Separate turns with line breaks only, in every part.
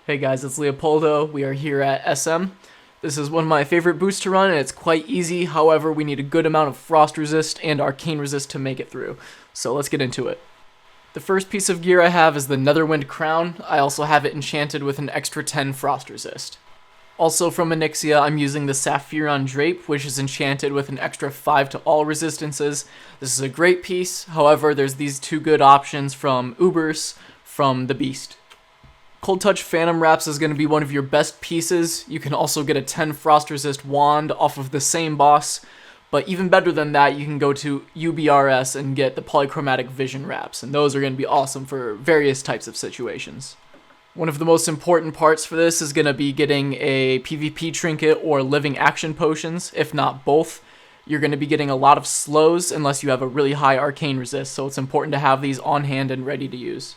Hey guys, it's Leopoldo. We are here at SM. This is one of my favorite boosts to run, and it's quite easy. However, we need a good amount of frost resist and arcane resist to make it through. So let's get into it. The first piece of gear I have is the Netherwind Crown. I also have it enchanted with an extra 10 frost resist. Also from Onyxia, I'm using the Sapphiron Drape, which is enchanted with an extra 5 to all resistances. This is a great piece. However, there's these two good options from Ubers from the Beast. Cold Touch Phantom Wraps is going to be one of your best pieces. You can also get a 10 Frost Resist wand off of the same boss, but even better than that, you can go to UBRS and get the Polychromatic Vision Wraps, and those are going to be awesome for various types of situations. One of the most important parts for this is going to be getting a PvP trinket or living action potions, if not both. You're going to be getting a lot of slows unless you have a really high arcane resist, so it's important to have these on hand and ready to use.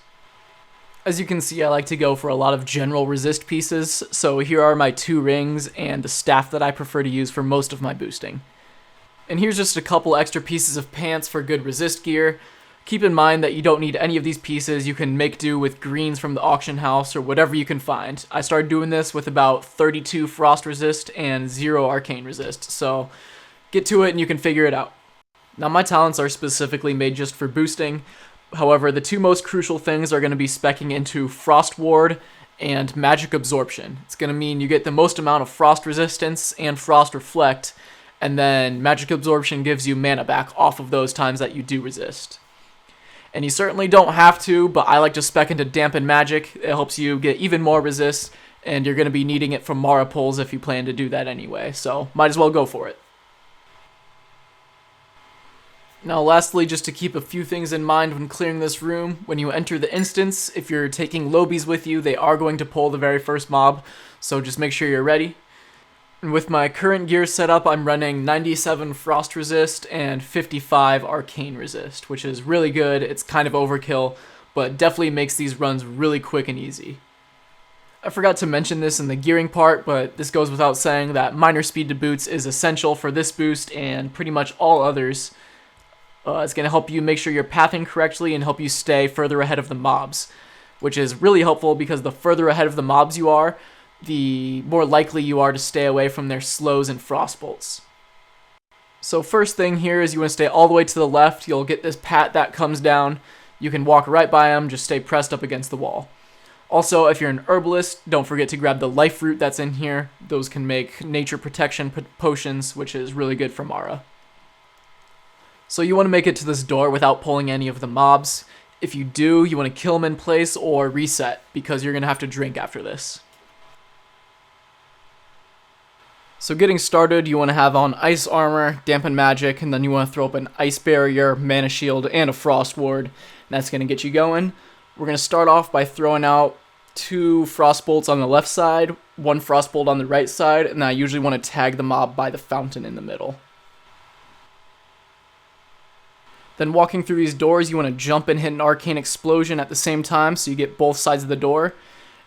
As you can see, I like to go for a lot of general resist pieces, so here are my 2 rings and the staff that I prefer to use for most of my boosting. And here's just a couple extra pieces of pants for good resist gear. Keep in mind that you don't need any of these pieces. You can make do with greens from the auction house or whatever you can find. I started doing this with about 32 frost resist and 0 arcane resist, so get to it and you can figure it out. Now my talents are specifically made just for boosting. However, the 2 most crucial things are going to be speccing into Frost Ward and Magic Absorption. It's going to mean you get the most amount of Frost Resistance and Frost Reflect, and then Magic Absorption gives you mana back off of those times that you do resist. And you certainly don't have to, but I like to spec into Dampen Magic. It helps you get even more resist, and you're going to be needing it from Mara pulls if you plan to do that anyway, so might as well go for it. Now lastly, just to keep a few things in mind when clearing this room, when you enter the instance, if you're taking Lobies with you, they are going to pull the very first mob, so just make sure you're ready. And with my current gear setup, I'm running 97 Frost Resist and 55 Arcane Resist, which is really good. It's kind of overkill, but definitely makes these runs really quick and easy. I forgot to mention this in the gearing part, but this goes without saying that minor speed to boots is essential for this boost and pretty much all others. It's going to help you make sure you're pathing correctly and help you stay further ahead of the mobs, which is really helpful because the further ahead of the mobs you are, the more likely you are to stay away from their slows and frostbolts. So first thing here is you want to stay all the way to the left. You'll get this pat that comes down. You can walk right by them, just stay pressed up against the wall. Also, if you're an herbalist, don't forget to grab the life root that's in here. Those can make nature protection potions, which is really good for Mara. So you want to make it to this door without pulling any of the mobs. If you do, you want to kill them in place or reset, because you're going to have to drink after this. So getting started, you want to have on Ice Armor, Dampen Magic, and then you want to throw up an Ice Barrier, Mana Shield, and a Frost Ward. That's going to get you going. We're going to start off by throwing out 2 Frostbolts on the left side, 1 Frostbolt on the right side, and I usually want to tag the mob by the fountain in the middle. Then walking through these doors, you want to jump and hit an Arcane Explosion at the same time so you get both sides of the door.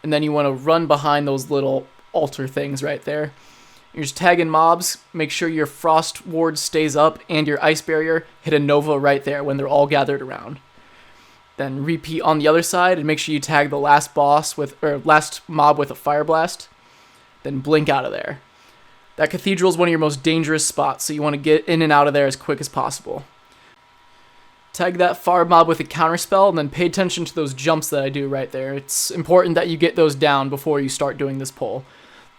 And then you want to run behind those little altar things right there. You're just tagging mobs, make sure your Frost Ward stays up and your Ice Barrier, hit a Nova right there when they're all gathered around. Then repeat on the other side and make sure you tag the last mob with a Fire Blast. Then blink out of there. That Cathedral is one of your most dangerous spots, so you want to get in and out of there as quick as possible. Tag that fire mob with a counterspell, and then pay attention to those jumps that I do right there. It's important that you get those down before you start doing this pull.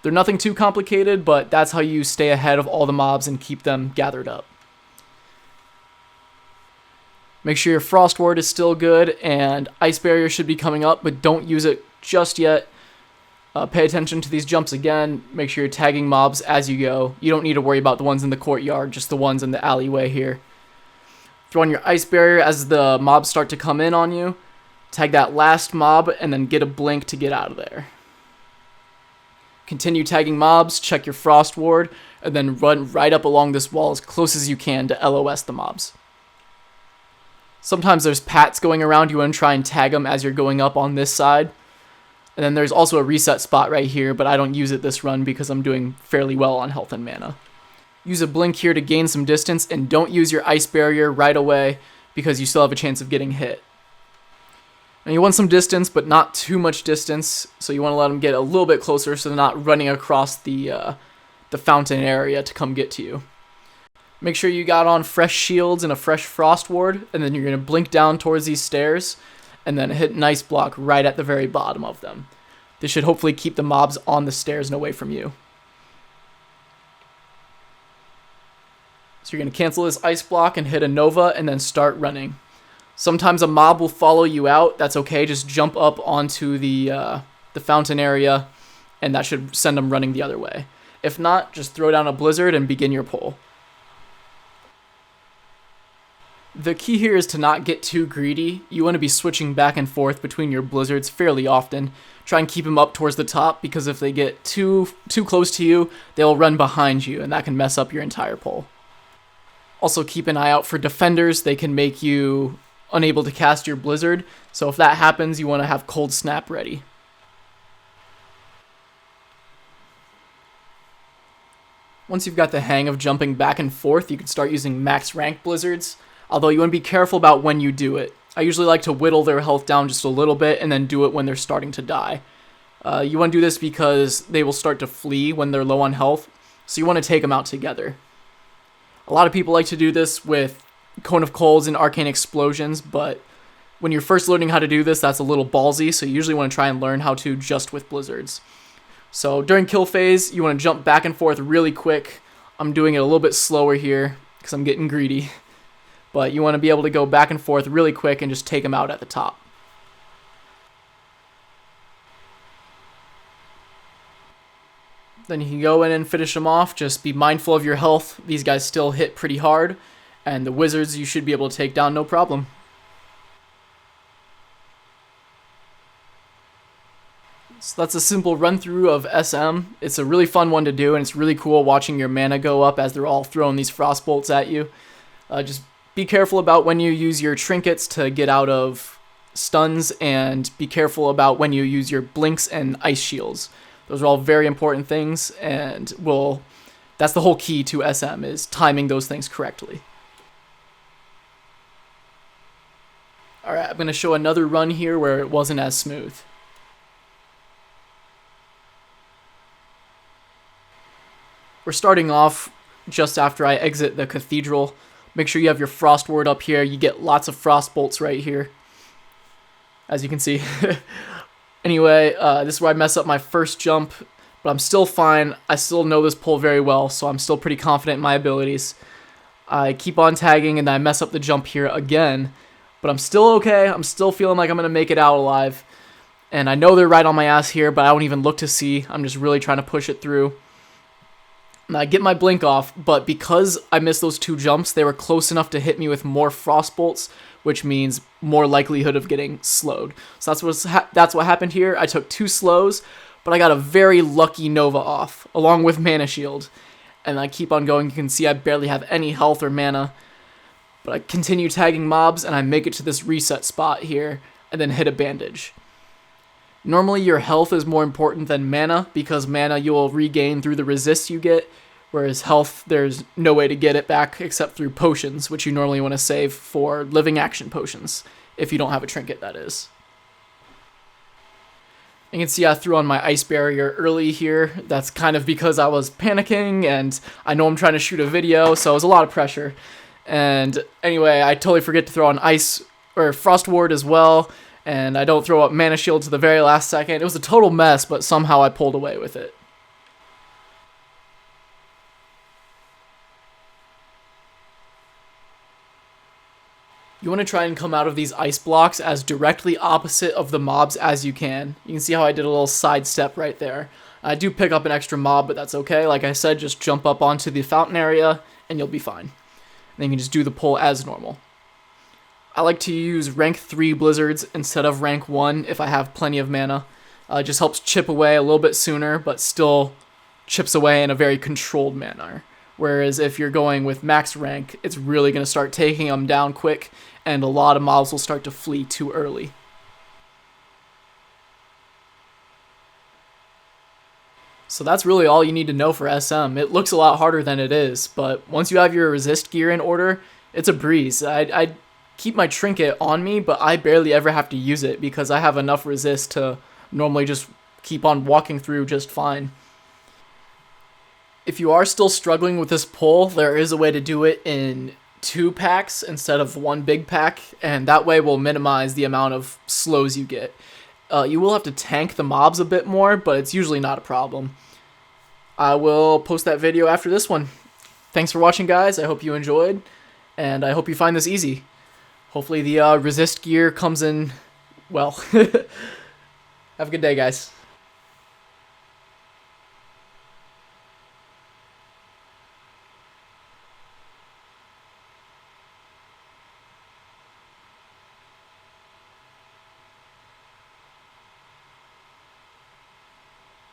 They're nothing too complicated, but that's how you stay ahead of all the mobs and keep them gathered up. Make sure your Frost Ward is still good, and Ice Barrier should be coming up, but don't use it just yet. Pay attention to these jumps again. Make sure you're tagging mobs as you go. You don't need to worry about the ones in the courtyard, just the ones in the alleyway here. Throw on your Ice Barrier as the mobs start to come in on you. Tag that last mob and then get a blink to get out of there. Continue tagging mobs, check your Frost Ward, and then run right up along this wall as close as you can to LOS the mobs. Sometimes there's pats going around. You want to try and tag them as you're going up on this side. And then there's also a reset spot right here, but I don't use it this run because I'm doing fairly well on health and mana. Use a blink here to gain some distance, and don't use your Ice Barrier right away because you still have a chance of getting hit. And you want some distance, but not too much distance. So you want to let them get a little bit closer so they're not running across the fountain area to come get to you. Make sure you got on fresh shields and a fresh frost ward, and then you're going to blink down towards these stairs, and then hit an ice block right at the very bottom of them. This should hopefully keep the mobs on the stairs and away from you. So you're going to cancel this ice block and hit a Nova and then start running. Sometimes a mob will follow you out. That's okay. Just jump up onto the fountain area, and that should send them running the other way. If not, just throw down a blizzard and begin your pull. The key here is to not get too greedy. You want to be switching back and forth between your blizzards fairly often. Try and keep them up towards the top, because if they get too close to you, they'll run behind you, and that can mess up your entire pull. Also, keep an eye out for defenders. They can make you unable to cast your blizzard, so if that happens, you want to have Cold Snap ready. Once you've got the hang of jumping back and forth, you can start using max rank blizzards, although you want to be careful about when you do it. I usually like to whittle their health down just a little bit and then do it when they're starting to die. You want to do this because they will start to flee when they're low on health, so you want to take them out together. A lot of people like to do this with Cone of Colds and Arcane Explosions, but when you're first learning how to do this, that's a little ballsy, so you usually want to try and learn how to just with blizzards. So during kill phase, you want to jump back and forth really quick. I'm doing it a little bit slower here because I'm getting greedy. But you want to be able to go back and forth really quick and just take them out at the top. Then you can go in and finish them off. Just be mindful of your health. These guys still hit pretty hard, and the wizards you should be able to take down no problem. So that's a simple run through of SM. It's a really fun one to do, and it's really cool watching your mana go up as they're all throwing these frost bolts at you. Just be careful about when you use your trinkets to get out of stuns, and be careful about when you use your blinks and ice shields. Those are all very important things, and that's the whole key to SM, is timing those things correctly. Alright, I'm going to show another run here where it wasn't as smooth. We're starting off just after I exit the cathedral. Make sure you have your frost ward up here. You get lots of frost bolts right here, as you can see. Anyway, this is where I mess up my first jump, but I'm still fine. I still know this pull very well, so I'm still pretty confident in my abilities. I keep on tagging, and I mess up the jump here again, but I'm still okay. I'm still feeling like I'm going to make it out alive, and I know they're right on my ass here, but I don't even look to see. I'm just really trying to push it through. And I get my blink off, but because I missed those two jumps, they were close enough to hit me with more frost bolts, which means more likelihood of getting slowed. So that's what happened here. I took 2 slows, but I got a very lucky Nova off, along with Mana Shield. And I keep on going. You can see I barely have any health or mana. But I continue tagging mobs, and I make it to this reset spot here, and then hit a bandage. Normally your health is more important than mana, because mana you will regain through the resists you get, whereas health, there's no way to get it back except through potions, which you normally want to save for living action potions, if you don't have a trinket, that is. You can see I threw on my ice barrier early here. That's kind of because I was panicking, and I know I'm trying to shoot a video, so it was a lot of pressure. And anyway, I totally forget to throw on ice or frost ward as well, and I don't throw up Mana Shield to the very last second. It was a total mess, but somehow I pulled away with it. You want to try and come out of these ice blocks as directly opposite of the mobs as you can. You can see how I did a little side step right there. I do pick up an extra mob, but that's okay. Like I said, just jump up onto the fountain area, and you'll be fine. And then you can just do the pull as normal. I like to use rank 3 blizzards instead of rank 1 if I have plenty of mana. It just helps chip away a little bit sooner, but still chips away in a very controlled manner. Whereas if you're going with max rank, it's really going to start taking them down quick, and a lot of mobs will start to flee too early. So that's really all you need to know for SM. It looks a lot harder than it is, but once you have your resist gear in order, it's a breeze. I keep my trinket on me, but I barely ever have to use it because I have enough resist to normally just keep on walking through just fine. If you are still struggling with this pull, there is a way to do it in 2 packs instead of 1 big pack, and that way will minimize the amount of slows you get. You will have to tank the mobs a bit more, but it's usually not a problem. I will post that video after this one. Thanks for watching, guys. I hope you enjoyed, and I hope you find this easy. Hopefully the resist gear comes in well. Have a good day, guys.